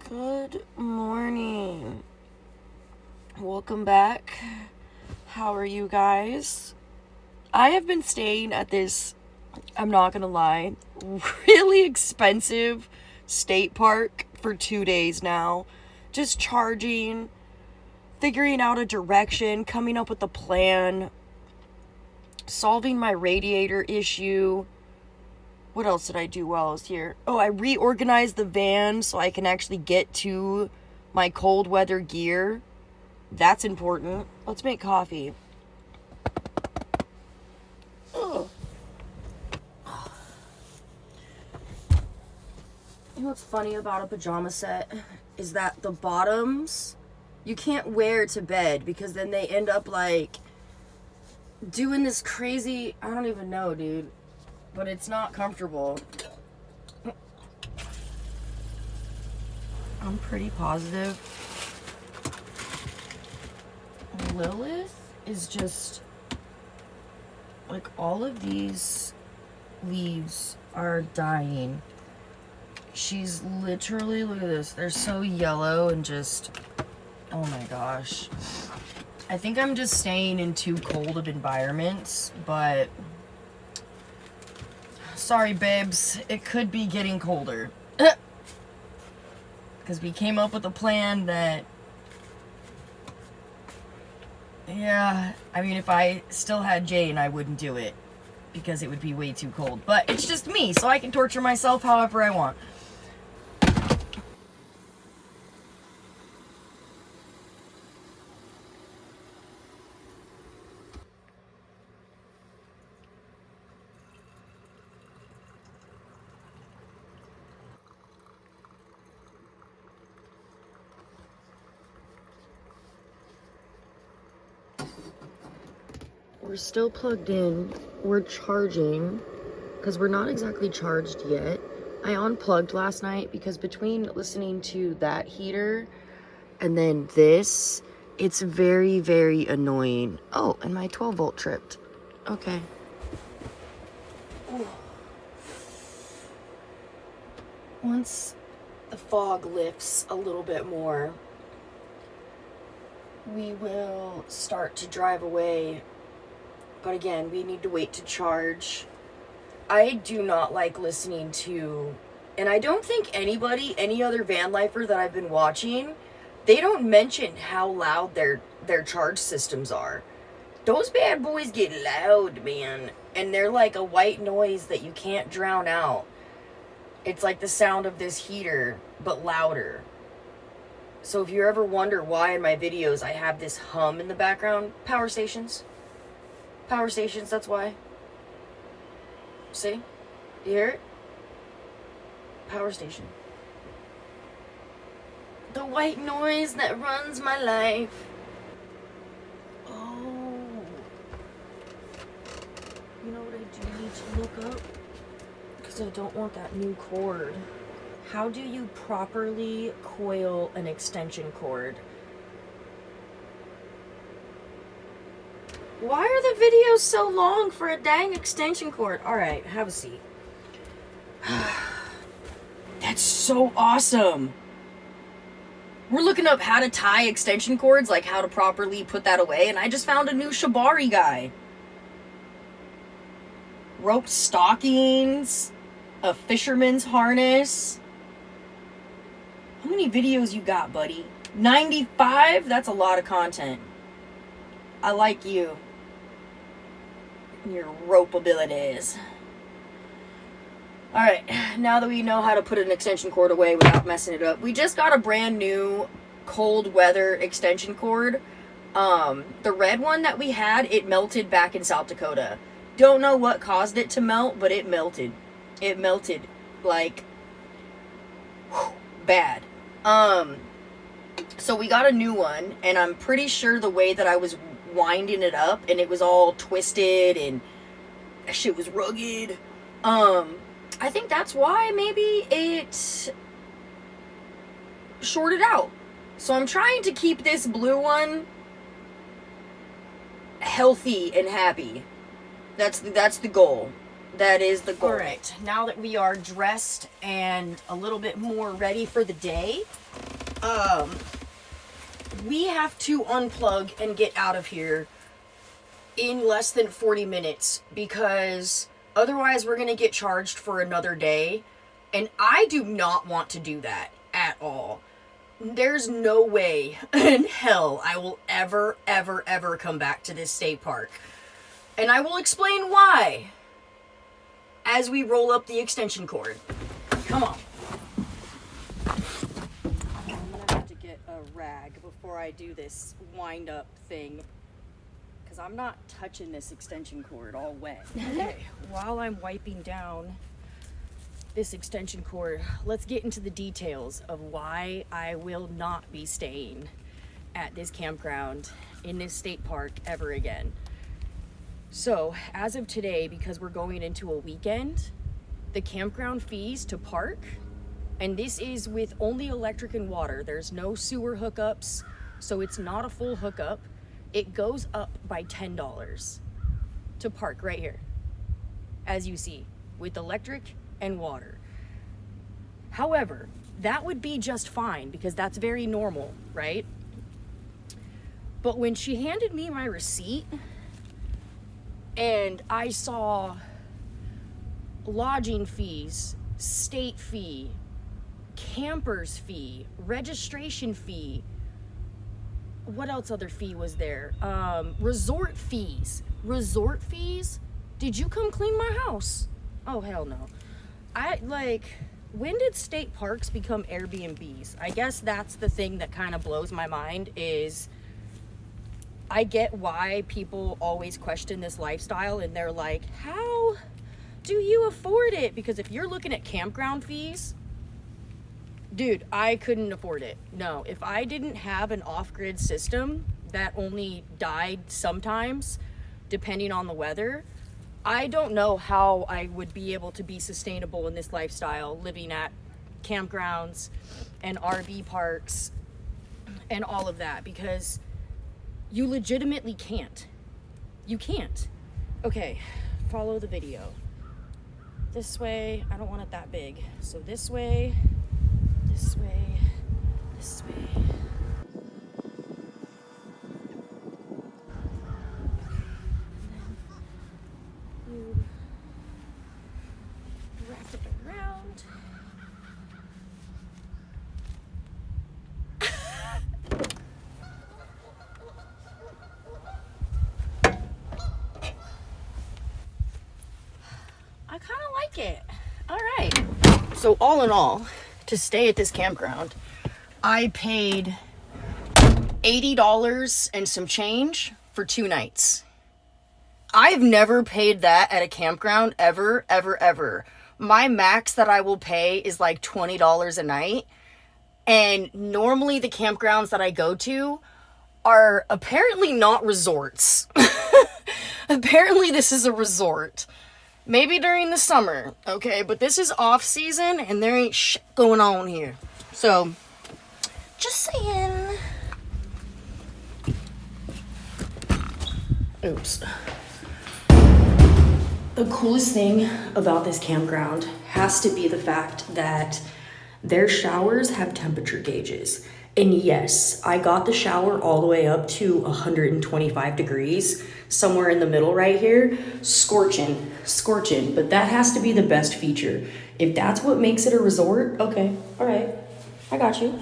Good morning. Welcome back. How are you guys? I have been staying at this, I'm not gonna lie, really expensive state park for 2 days now. Just charging, figuring out a direction, coming up with a plan, solving my radiator issue. What else did I do while I was here? Oh, I reorganized the van so I can actually get to my cold weather gear. That's important. Let's make coffee. Ugh. You know what's funny about a pajama set is that the bottoms you can't wear to bed because then they end up like doing this crazy, I don't even know, dude. But it's not comfortable. I'm pretty positive Lilith is just like all of these leaves are dying. She's literally, look at this, they're so yellow and just, oh my gosh. I think I'm just staying in too cold of environments, but sorry, babes. It could be getting colder. Because we came up with a plan that... Yeah, I mean, if I still had Jane, I wouldn't do it. Because it would be way too cold. But it's just me, so I can torture myself however I want. We're still plugged in. We're charging because we're not exactly charged yet. I unplugged last night because between listening to that heater and then this, it's very, very annoying. Oh, and my 12 volt tripped. Okay. Ooh. Once the fog lifts a little bit more, we will start to drive away. But again, we need to wait to charge. I do not like listening to, and I don't think anybody, any other van lifer that I've been watching, they don't mention how loud their charge systems are. Those bad boys get loud, man. And they're like a white noise that you can't drown out. It's like the sound of this heater, but louder. So if you ever wonder why in my videos I have this hum in the background, power stations. Power stations, that's why. See? You hear it? Power station. The white noise that runs my life. Oh. You know what I do need to look up? Because I don't want that new cord. How do you properly coil an extension cord? Why are the videos so long for a dang extension cord? Alright, have a seat. That's so awesome! We're looking up how to tie extension cords, like how to properly put that away, and I just found a new shibari guy. Rope stockings, a fisherman's harness. How many videos you got, buddy? 95? That's a lot of content. I like you. Your rope abilities. Alright, now that we know how to put an extension cord away without messing it up, we just got a brand new cold weather extension cord. The red one that we had, it melted back in South Dakota. Don't know what caused it to melt, but it melted. It melted like bad. So we got a new one, and I'm pretty sure the way that I was winding it up and it was all twisted and that shit was rugged, I think that's why maybe it shorted out. So I'm trying to keep this blue one healthy and happy. That's the goal. That is the goal. All right, now that we are dressed and a little bit more ready for the day, we have to unplug and get out of here in less than 40 minutes because otherwise we're going to get charged for another day. And I do not want to do that at all. There's no way in hell I will ever come back to this state park. And I will explain why as we roll up the extension cord. Come on. I'm gonna have to get a rag before I do this wind up thing, because I'm not touching this extension cord all wet. Okay, while I'm wiping down this extension cord, let's get into the details of why I will not be staying at this campground in this state park ever again. So as of today, because we're going into a weekend, the campground fees to park, and this is with only electric and water, there's no sewer hookups, so it's not a full hookup, it goes up by $10 to park right here, as you see, with electric and water. However, that would be just fine because that's very normal, right? But when she handed me my receipt and I saw lodging fees, state fee, camper's fee, registration fee, what else other fee was there? Resort fees. Resort fees? Did you come clean my house? Oh, hell no. When did state parks become Airbnbs? I guess that's the thing that kind of blows my mind is I get why people always question this lifestyle and they're like, how do you afford it? Because if you're looking at campground fees, dude, I couldn't afford it. No, if I didn't have an off-grid system that only died sometimes, depending on the weather, I don't know how I would be able to be sustainable in this lifestyle, living at campgrounds and RV parks and all of that, because you legitimately can't. You can't. Okay, follow the video. This way, I don't want it that big. So this way, this way, this way. You wrap it around. I kind of like it. All right. So all in all, to stay at this campground, I paid $80 and some change for 2 nights. I've never paid that at a campground ever. My max that I will pay is like $20 a night. And normally the campgrounds that I go to are apparently not resorts. Apparently this is a resort. Maybe during the summer, okay? But this is off season and there ain't shit going on here. So, just saying. Oops. The coolest thing about this campground has to be the fact that their showers have temperature gauges. And yes, I got the shower all the way up to 125 degrees, somewhere in the middle right here. Scorching, but that has to be the best feature. If that's what makes it a resort, okay, all right, I got you.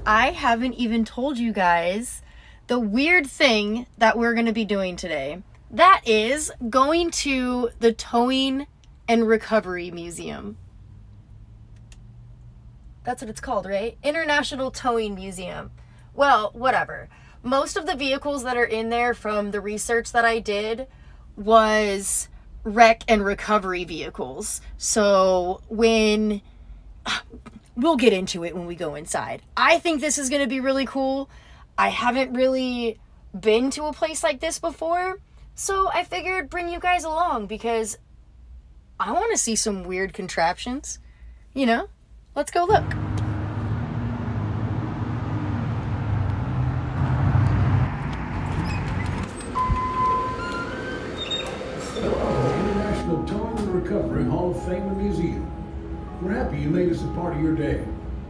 I haven't even told you guys the weird thing that we're going to be doing today. That is going to the Towing and Recovery Museum. That's what it's called, right? International Towing Museum. Well, whatever. Most of the vehicles that are in there from the research that I did was wreck and recovery vehicles. So we'll get into it when we go inside. I think this is going to be really cool. I haven't really been to a place like this before, so I figured bring you guys along because I want to see some weird contraptions. You know, let's go look. International Towing and Recovery Hall of Fame and Museum. We're happy you made us a part of your day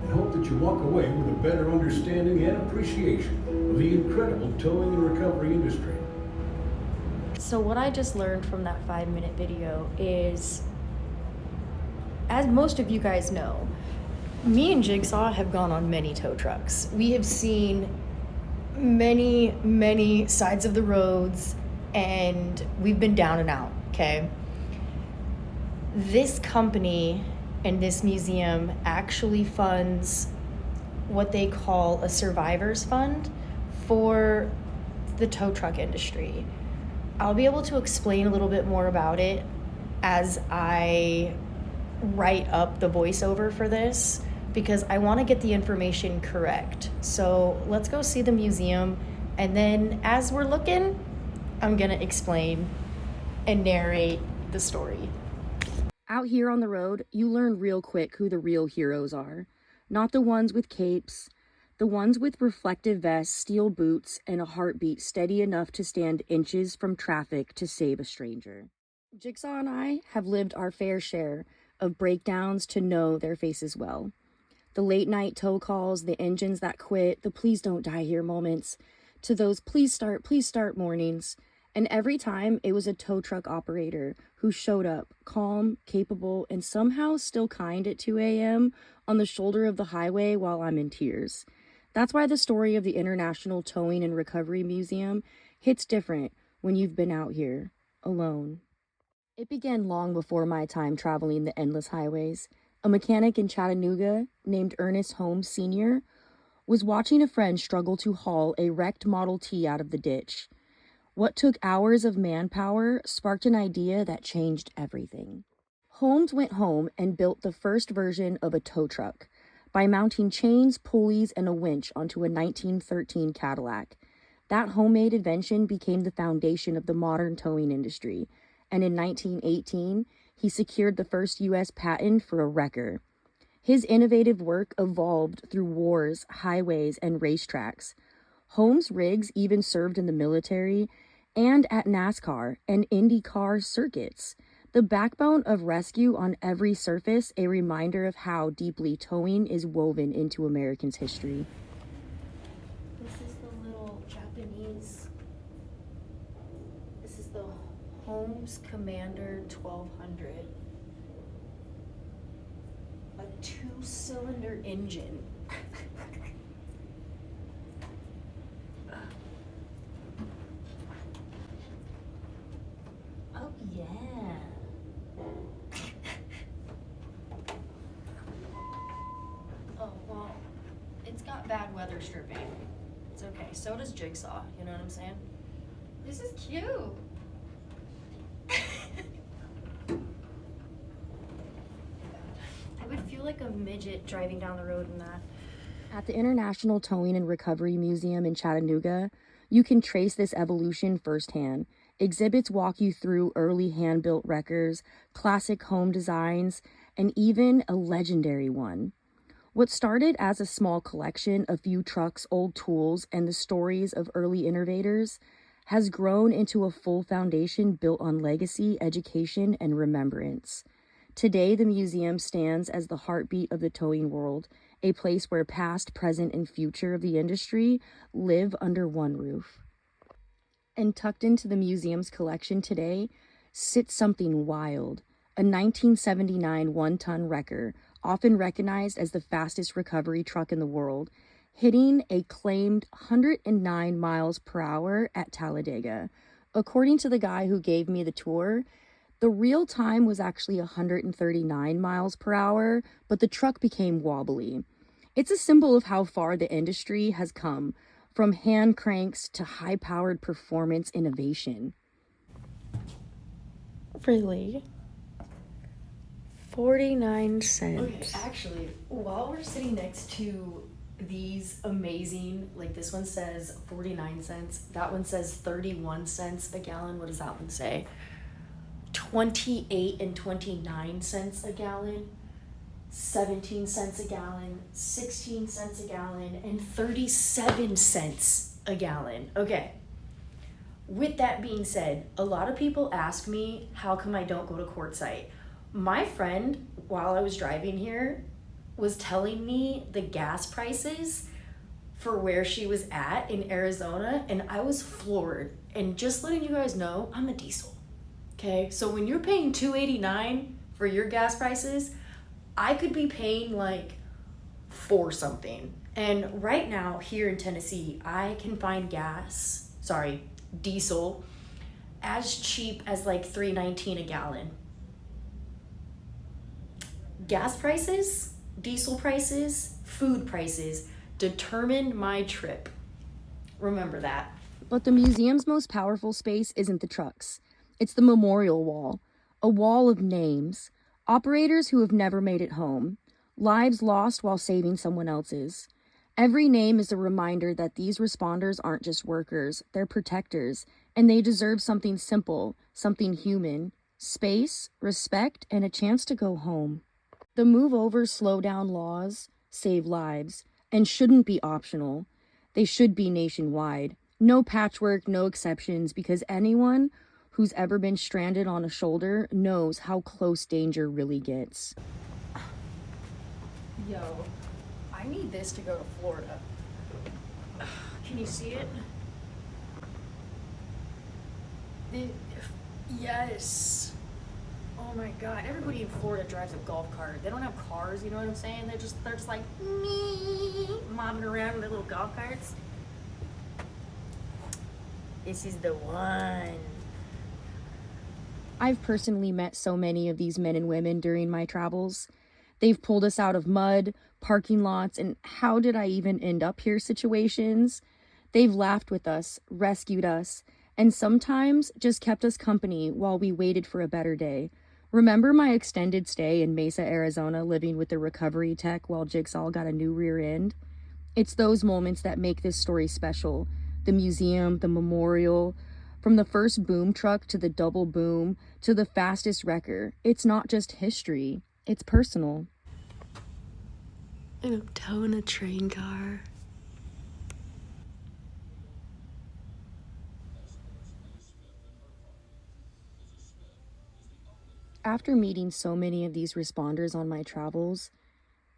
and hope that you walk away with a better understanding and appreciation of the incredible towing and recovery industry. So what I just learned from that 5-minute video is, as most of you guys know, me and Jigsaw have gone on many tow trucks. We have seen many sides of the roads, and we've been down and out, okay? This company and this museum actually funds what they call a survivors fund for the tow truck industry. I'll be able to explain a little bit more about it as I write up the voiceover for this, because I want to get the information correct. So let's go see the museum, and then as we're looking, I'm gonna explain and narrate the story. Out here on the road, you learn real quick who the real heroes are. Not the ones with capes, the ones with reflective vests, steel boots, and a heartbeat steady enough to stand inches from traffic to save a stranger. Jigsaw and I have lived our fair share of breakdowns to know their faces well. The late night tow calls, the engines that quit, the please don't die here moments, to those please start mornings. And every time it was a tow truck operator who showed up, calm, capable, and somehow still kind at 2 a.m. on the shoulder of the highway while I'm in tears. That's why the story of the International Towing and Recovery Museum hits different when you've been out here, alone. It began long before my time traveling the endless highways. A mechanic in Chattanooga named Ernest Holmes Sr. was watching a friend struggle to haul a wrecked Model T out of the ditch. What took hours of manpower sparked an idea that changed everything. Holmes went home and built the first version of a tow truck by mounting chains, pulleys, and a winch onto a 1913 Cadillac. That homemade invention became the foundation of the modern towing industry, and in 1918, he secured the first U.S. patent for a wrecker. His innovative work evolved through wars, highways, and racetracks. Holmes' rigs even served in the military and at NASCAR and IndyCar circuits. The backbone of rescue on every surface, a reminder of how deeply towing is woven into Americans' history. This is the little Japanese. This is the Holmes Commander 1200. A 2-cylinder engine. Oh, yeah. Oh, well, it's got bad weather stripping. It's okay. So does Jigsaw, you know what I'm saying? This is cute. I would feel like a midget driving down the road in that. At the International Towing and Recovery Museum in Chattanooga, you can trace this evolution firsthand. Exhibits walk you through early hand-built wreckers, classic home designs, and even a legendary one. What started as a small collection, a few trucks, old tools, and the stories of early innovators, has grown into a full foundation built on legacy, education, and remembrance. Today, the museum stands as the heartbeat of the towing world, a place where past, present, and future of the industry live under one roof. And tucked into the museum's collection today sits something wild, a 1979 one-ton wrecker, often recognized as the fastest recovery truck in the world, hitting a claimed 109 miles per hour at Talladega. According to the guy who gave me the tour, the real time was actually 139 miles per hour, but the truck became wobbly. It's a symbol of how far the industry has come, from hand cranks to high-powered performance innovation. Really? 49 cents. Okay, actually, while we're sitting next to these amazing, like this one says 49 cents, that one says 31 cents a gallon. What does that one say? 28 and 29 cents a gallon, 17 cents a gallon, 16 cents a gallon, and 37 cents a gallon. Okay. With that being said, a lot of people ask me, how come I don't go to Quartzsite? My friend, while I was driving here, was telling me the gas prices for where she was at in Arizona, and I was floored. And just letting you guys know, I'm a diesel. Okay, so when you're paying $2.89 for your gas prices, I could be paying like $4 something. And right now here in Tennessee, I can find diesel as cheap as like $3.19 a gallon. Gas prices, diesel prices, food prices determined my trip. Remember that. But the museum's most powerful space isn't the trucks. It's the memorial wall, a wall of names, operators who have never made it home, lives lost while saving someone else's. Every name is a reminder that these responders aren't just workers, they're protectors, and they deserve something simple, something human, space, respect, and a chance to go home. The move over, slow down laws save lives and shouldn't be optional. They should be nationwide. No patchwork, no exceptions, because anyone who's ever been stranded on a shoulder knows how close danger really gets. Yo, I need this to go to Florida. Can you see it? Yes. Oh my God, everybody in Florida drives a golf cart. They don't have cars, you know what I'm saying? They're just like me, mobbing around in their little golf carts. This is the one. I've personally met so many of these men and women during my travels. They've pulled us out of mud, parking lots, and how did I even end up here situations. They've laughed with us, rescued us, and sometimes just kept us company while we waited for a better day. Remember my extended stay in Mesa, Arizona, living with the recovery tech while Jigsaw got a new rear end? It's those moments that make this story special. The museum, the memorial, from the first boom truck to the double boom to the fastest wrecker. It's not just history, it's personal. And I'm towing a train car. After meeting so many of these responders on my travels,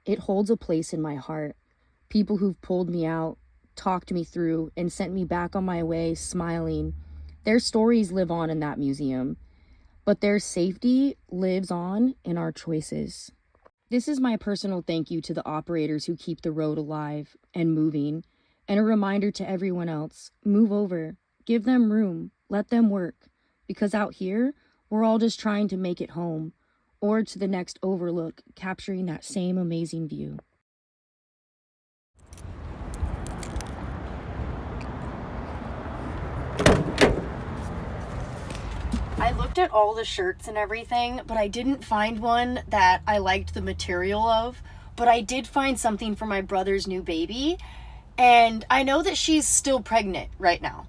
it holds a place in my heart. People who've pulled me out, talked me through, and sent me back on my way smiling. Their stories live on in that museum, but their safety lives on in our choices. This is my personal thank you to the operators who keep the road alive and moving, and a reminder to everyone else, move over, give them room, let them work, because out here, we're all just trying to make it home, or to the next overlook, capturing that same amazing view. I looked at all the shirts and everything, but I didn't find one that I liked the material of. But I did find something for my brother's new baby. And I know that she's still pregnant right now.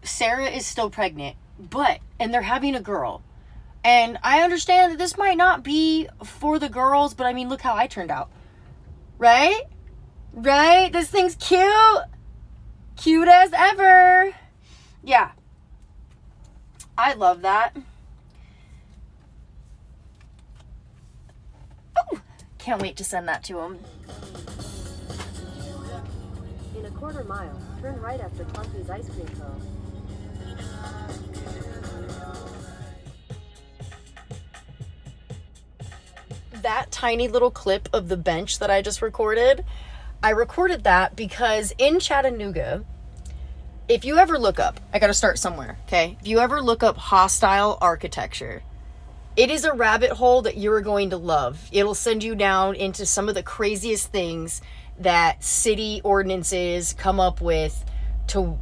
Sarah is still pregnant. And they're having a girl. And I understand that this might not be for the girls, but I mean, look how I turned out. Right? Right? This thing's cute. Cute as ever. Yeah. I love that. Oh, can't wait to send that to him. In a quarter mile, turn right after Clumpy's Ice Cream Co. That tiny little clip of the bench that I just recorded, I recorded that because in Chattanooga, if you ever look up, I gotta start somewhere, okay? If you ever look up hostile architecture, it is a rabbit hole that you're going to love. It'll send you down into some of the craziest things that city ordinances come up with to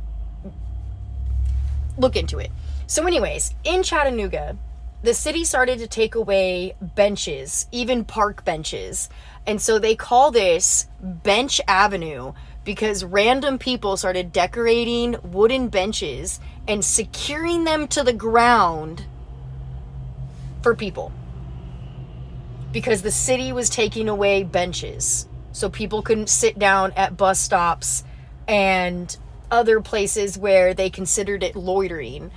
look into it. So anyways, in Chattanooga, the city started to take away benches, even park benches. And so they call this Bench Avenue because random people started decorating wooden benches and securing them to the ground for people. Because the city was taking away benches. So people couldn't sit down at bus stops and other places where they considered it loitering.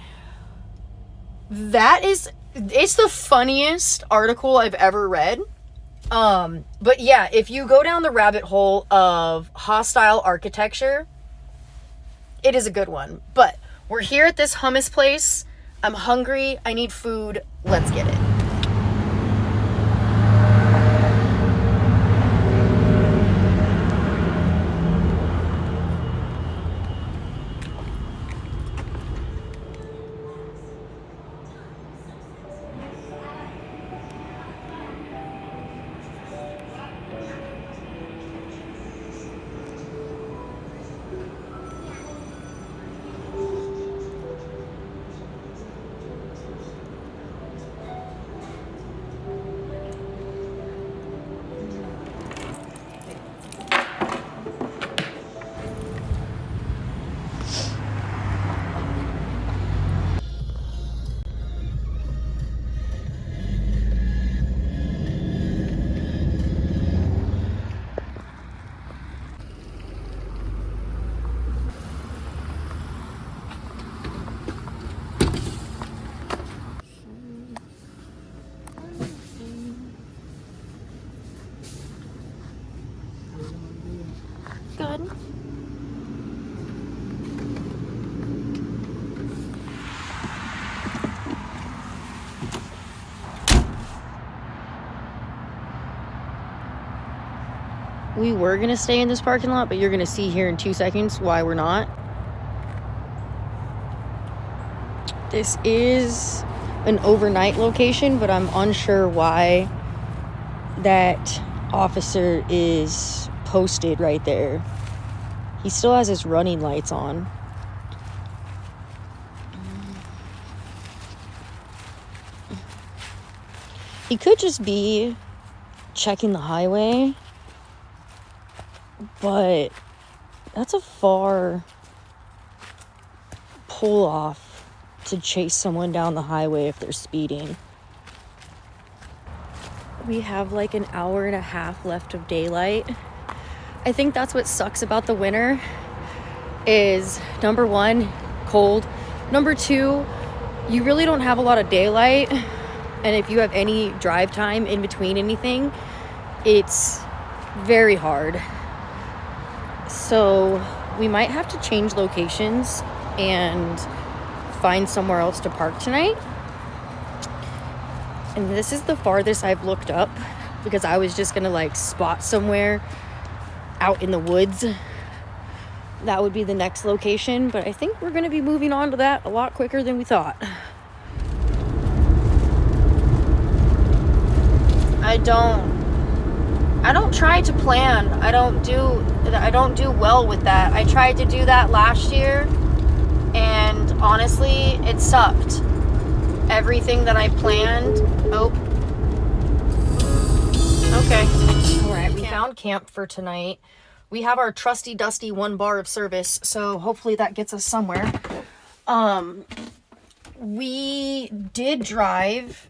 It's the funniest article I've ever read. But yeah, if you go down the rabbit hole of hostile architecture, it is a good one. But we're here at this hummus place. I'm hungry. I need food. Let's get it. Good. We were going to stay in this parking lot, but you're going to see here in 2 seconds why we're not. This is an overnight location, but I'm unsure why that officer is posted right there. He still has his running lights on. He could just be checking the highway, but that's a far pull off to chase someone down the highway if they're speeding. We have like an hour and a half left of daylight. I think that's what sucks about the winter is, number one, cold. Number two, you really don't have a lot of daylight. And if you have any drive time in between anything, it's very hard. So we might have to change locations and find somewhere else to park tonight. And this is the farthest I've looked up because I was just gonna like spot somewhere out in the woods. That would be the next location, but I think we're gonna be moving on to that a lot quicker than we thought. I don't try to plan. I don't do well with that. I tried to do that last year, and honestly, it sucked. Everything that I planned. Oh. Okay. All right, we found camp for tonight. We have our trusty dusty 1 bar of service, so hopefully that gets us somewhere. We did drive.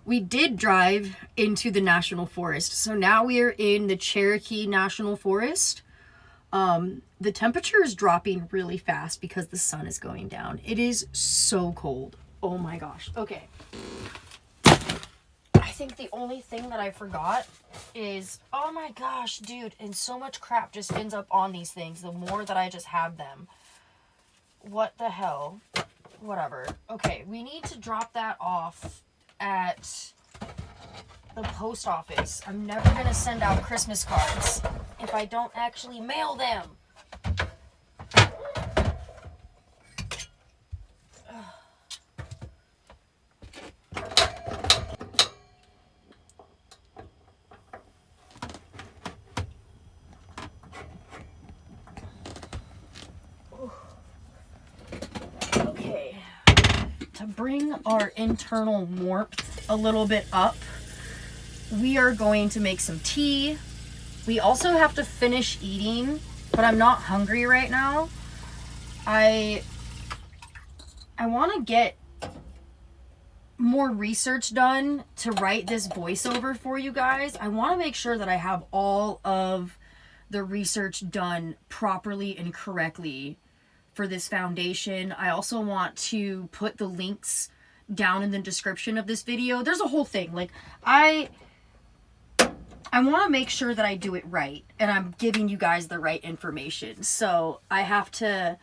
We did drive into the National Forest. So now we are in the Cherokee National Forest. The temperature is dropping really fast because the sun is going down. It is so cold. Oh my gosh. Okay. I think the only thing that I forgot is, oh my gosh, dude, and so much crap just ends up on these things the more that I just have them. What the hell? Whatever. Okay, we need to drop that off at the post office. I'm never gonna send out Christmas cards if I don't actually mail them. Okay, to bring our internal warmth a little bit up, we are going to make some tea. We also have to finish eating, but I'm not hungry right now. I want to get more research done to write this voiceover for you guys. I want to make sure that I have all of the research done properly and correctly for this foundation. I also want to put the links down in the description of this video. There's a whole thing. Like, I want to make sure that I do it right and I'm giving you guys the right information. So I have to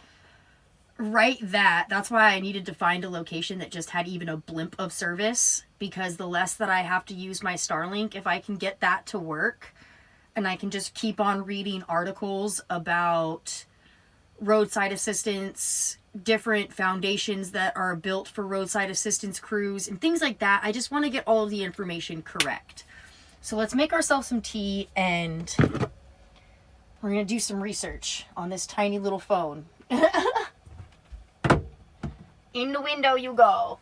write that. That's why I needed to find a location that just had even a blimp of service, because the less that I have to use my Starlink, if I can get that to work and I can just keep on reading articles about roadside assistance, different foundations that are built for roadside assistance crews and things like that. I just want to get all of the information correct. So let's make ourselves some tea and we're going to do some research on this tiny little phone. In the window you go.